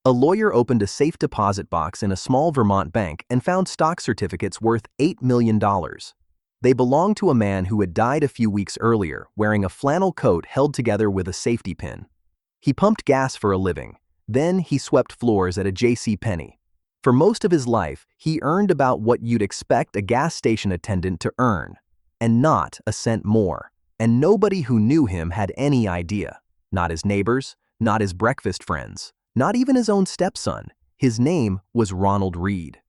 A lawyer opened a safe deposit box in a small Vermont bank and found stock certificates worth $8 million. They belonged to a man who had died a few weeks earlier, wearing a flannel coat held together with a safety pin. He pumped gas for a living. Then he swept floors at a J.C. Penney. For most of his life, he earned about what you'd expect a gas station attendant to earn, and not a cent more. And nobody who knew him had any idea. Not his neighbors, not his breakfast friends, not even his own stepson. His name was Ronald Read.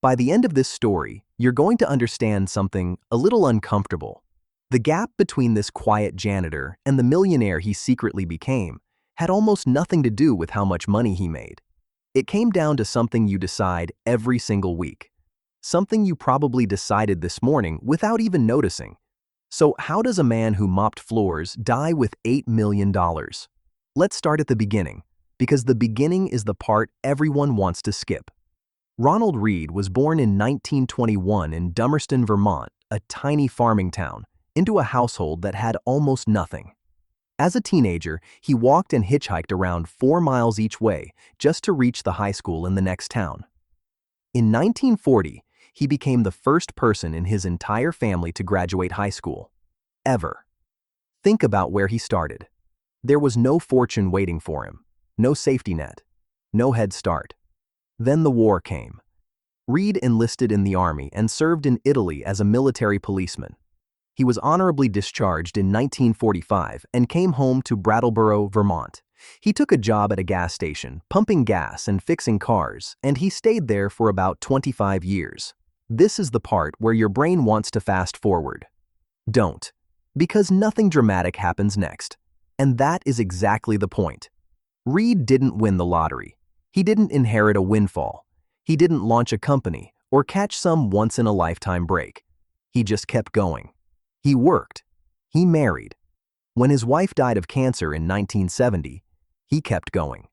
By the end of this story, you're going to understand something a little uncomfortable. The gap between this quiet janitor and the millionaire he secretly became had almost nothing to do with how much money he made. It came down to something you decide every single week. Something you probably decided this morning without even noticing. So how does a man who mopped floors die with $8 million? Let's start at the beginning, because the beginning is the part everyone wants to skip. Ronald Read was born in 1921 in Dummerston, Vermont, a tiny farming town, into a household that had almost nothing. As a teenager, he walked and hitchhiked around 4 miles each way just to reach the high school in the next town. In 1940, he became the first person in his entire family to graduate high school. Ever. Think about where he started. There was no fortune waiting for him, no safety net, no head start. Then the war came. Read enlisted in the army and served in Italy as a military policeman. He was honorably discharged in 1945 and came home to Brattleboro, Vermont. He took a job at a gas station, pumping gas and fixing cars, and he stayed there for about 25 years. This is the part where your brain wants to fast forward. Don't, because nothing dramatic happens next. And that is exactly the point. Read didn't win the lottery. He didn't inherit a windfall. He didn't launch a company or catch some once-in-a-lifetime break. He just kept going. He worked. He married. When his wife died of cancer in 1970, he kept going.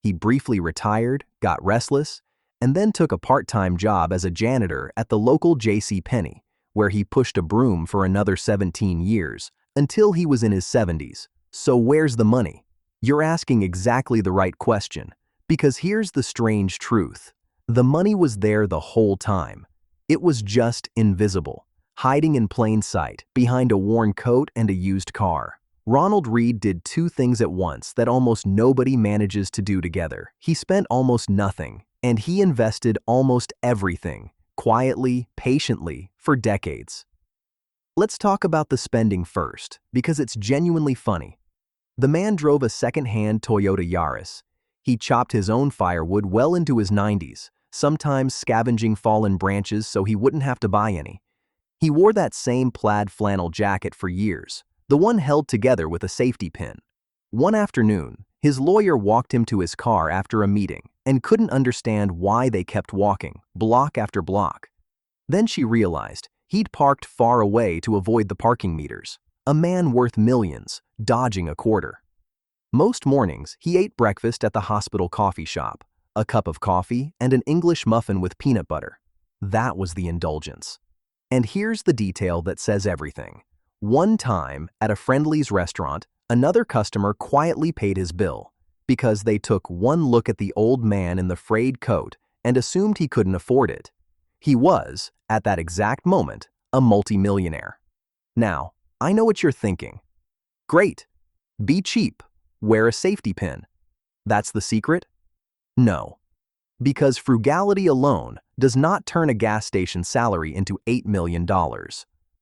He briefly retired, got restless, and then took a part-time job as a janitor at the local J.C. Penney, where he pushed a broom for another 17 years until he was in his 70s. So where's the money? You're asking exactly the right question, because here's the strange truth. The money was there the whole time. It was just invisible, hiding in plain sight behind a worn coat and a used car. Ronald Read did two things at once that almost nobody manages to do together. He spent almost nothing, and he invested almost everything, quietly, patiently, for decades. Let's talk about the spending first, because it's genuinely funny. The man drove a second-hand Toyota Yaris. He chopped his own firewood well into his 90s, sometimes scavenging fallen branches so he wouldn't have to buy any. He wore that same plaid flannel jacket for years, the one held together with a safety pin. One afternoon, his lawyer walked him to his car after a meeting and couldn't understand why they kept walking, block after block. Then she realized he'd parked far away to avoid the parking meters. A man worth millions, dodging a quarter. Most mornings, he ate breakfast at the hospital coffee shop, a cup of coffee and an English muffin with peanut butter. That was the indulgence. And here's the detail that says everything. One time, at a Friendly's restaurant, another customer quietly paid his bill because they took one look at the old man in the frayed coat and assumed he couldn't afford it. He was, at that exact moment, a multimillionaire. Now, I know what you're thinking. Great. Be cheap. Wear a safety pin. That's the secret? No. Because frugality alone does not turn a gas station salary into $8 million.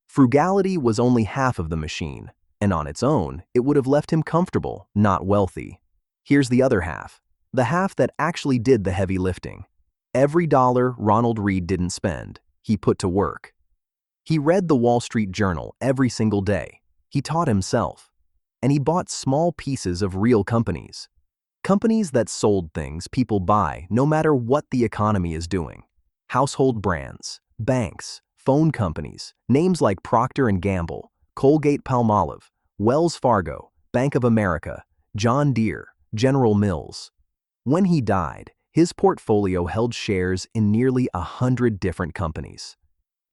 Frugality was only half of the machine, and on its own, it would have left him comfortable, not wealthy. Here's the other half, the half that actually did the heavy lifting. Every dollar Ronald Read didn't spend, he put to work. He read the Wall Street Journal every single day. He taught himself. And he bought small pieces of real companies. Companies that sold things people buy no matter what the economy is doing. Household brands, banks, phone companies, names like Procter & Gamble, Colgate-Palmolive, Wells Fargo, Bank of America, John Deere, General Mills. When he died, his portfolio held shares in nearly 100 different companies.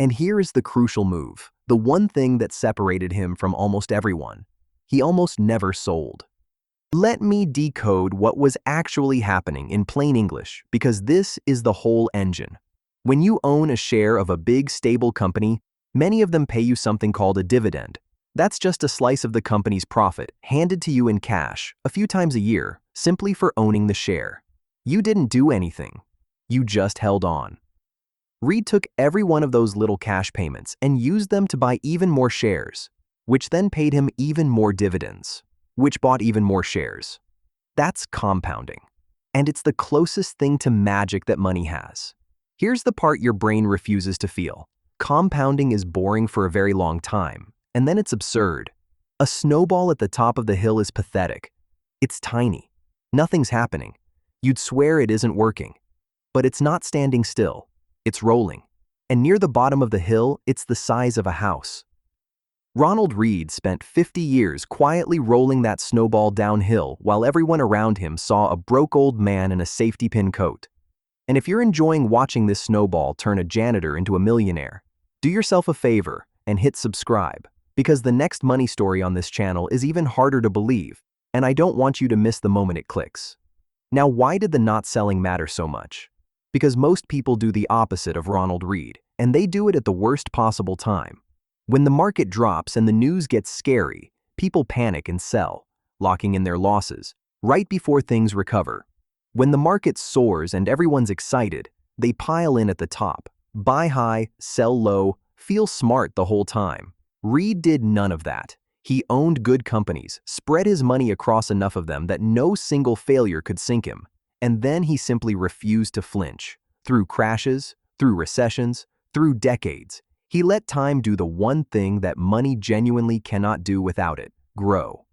And here is the crucial move, the one thing that separated him from almost everyone. He almost never sold. Let me decode what was actually happening in plain English, because this is the whole engine. When you own a share of a big, stable company, many of them pay you something called a dividend. That's just a slice of the company's profit, handed to you in cash, a few times a year, simply for owning the share. You didn't do anything. You just held on. Read took every one of those little cash payments and used them to buy even more shares, which then paid him even more dividends, which bought even more shares. That's compounding. And it's the closest thing to magic that money has. Here's the part your brain refuses to feel. Compounding is boring for a very long time, and then it's absurd. A snowball at the top of the hill is pathetic. It's tiny. Nothing's happening. You'd swear it isn't working. But it's not standing still. It's rolling. And near the bottom of the hill, it's the size of a house. Ronald Read spent 50 years quietly rolling that snowball downhill while everyone around him saw a broke old man in a safety pin coat. And if you're enjoying watching this snowball turn a janitor into a millionaire, do yourself a favor and hit subscribe, because the next money story on this channel is even harder to believe, and I don't want you to miss the moment it clicks. Now, why did the not selling matter so much? Because most people do the opposite of Ronald Read, and they do it at the worst possible time. When the market drops and the news gets scary, people panic and sell, locking in their losses, right before things recover. When the market soars and everyone's excited, they pile in at the top, buy high, sell low, feel smart the whole time. Read did none of that. He owned good companies, spread his money across enough of them that no single failure could sink him, and then he simply refused to flinch. Through crashes, through recessions, through decades, he let time do the one thing that money genuinely cannot do without it: grow.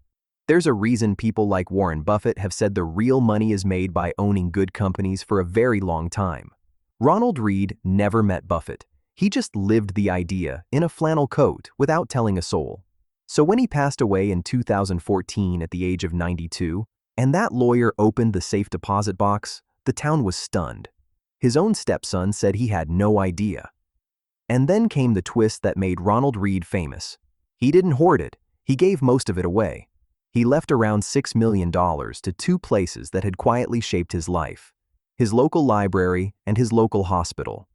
There's a reason people like Warren Buffett have said the real money is made by owning good companies for a very long time. Ronald Read never met Buffett. He just lived the idea in a flannel coat without telling a soul. So when he passed away in 2014 at the age of 92, and that lawyer opened the safe deposit box, the town was stunned. His own stepson said he had no idea. And then came the twist that made Ronald Read famous. He didn't hoard it. He gave most of it away. He left around $6 million to two places that had quietly shaped his life: his local library and his local hospital.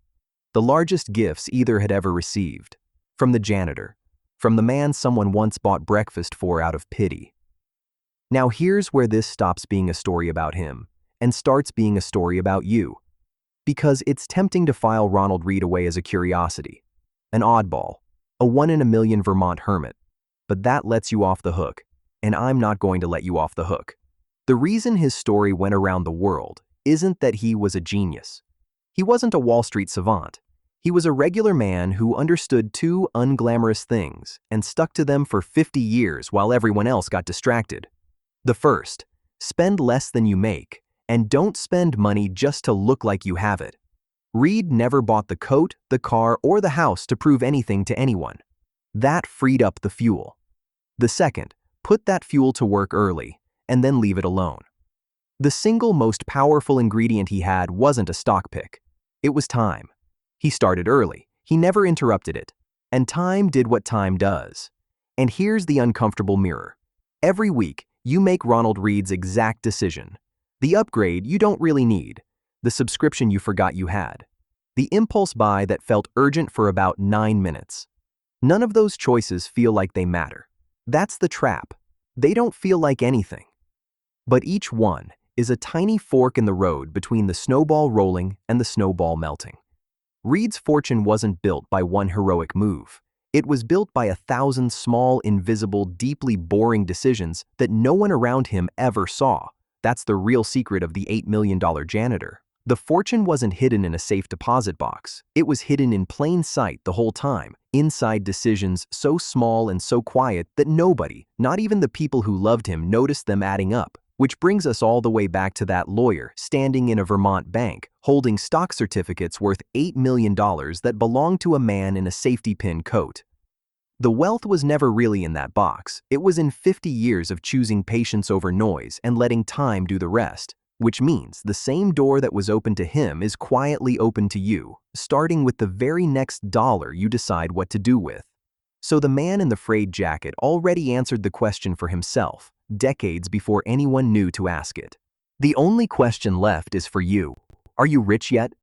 The largest gifts either had ever received. From the janitor. From the man someone once bought breakfast for out of pity. Now here's where this stops being a story about him and starts being a story about you. Because it's tempting to file Ronald Read away as a curiosity, an oddball, a one-in-a-million Vermont hermit. But that lets you off the hook, and I'm not going to let you off the hook. The reason his story went around the world isn't that he was a genius. He wasn't a Wall Street savant. He was a regular man who understood two unglamorous things and stuck to them for 50 years while everyone else got distracted. The first: spend less than you make, and don't spend money just to look like you have it. Read never bought the coat, the car, or the house to prove anything to anyone. That freed up the fuel. The second: put that fuel to work early, and then leave it alone. The single most powerful ingredient he had wasn't a stock pick. It was time. He started early. He never interrupted it. And time did what time does. And here's the uncomfortable mirror. Every week, you make Ronald Read's exact decision. The upgrade you don't really need. The subscription you forgot you had. The impulse buy that felt urgent for about 9 minutes. None of those choices feel like they matter. That's the trap. They don't feel like anything. But each one is a tiny fork in the road between the snowball rolling and the snowball melting. Read's fortune wasn't built by one heroic move. It was built by 1,000 small, invisible, deeply boring decisions that no one around him ever saw. That's the real secret of the $8 million janitor. The fortune wasn't hidden in a safe deposit box. It was hidden in plain sight the whole time, inside decisions so small and so quiet that nobody, not even the people who loved him, noticed them adding up. Which brings us all the way back to that lawyer standing in a Vermont bank, holding stock certificates worth $8 million that belonged to a man in a safety pin coat. The wealth was never really in that box. It was in 50 years of choosing patience over noise and letting time do the rest. Which means the same door that was open to him is quietly open to you, starting with the very next dollar you decide what to do with. So the man in the frayed jacket already answered the question for himself. decades before anyone knew to ask it. The only question left is for you. Are you rich yet?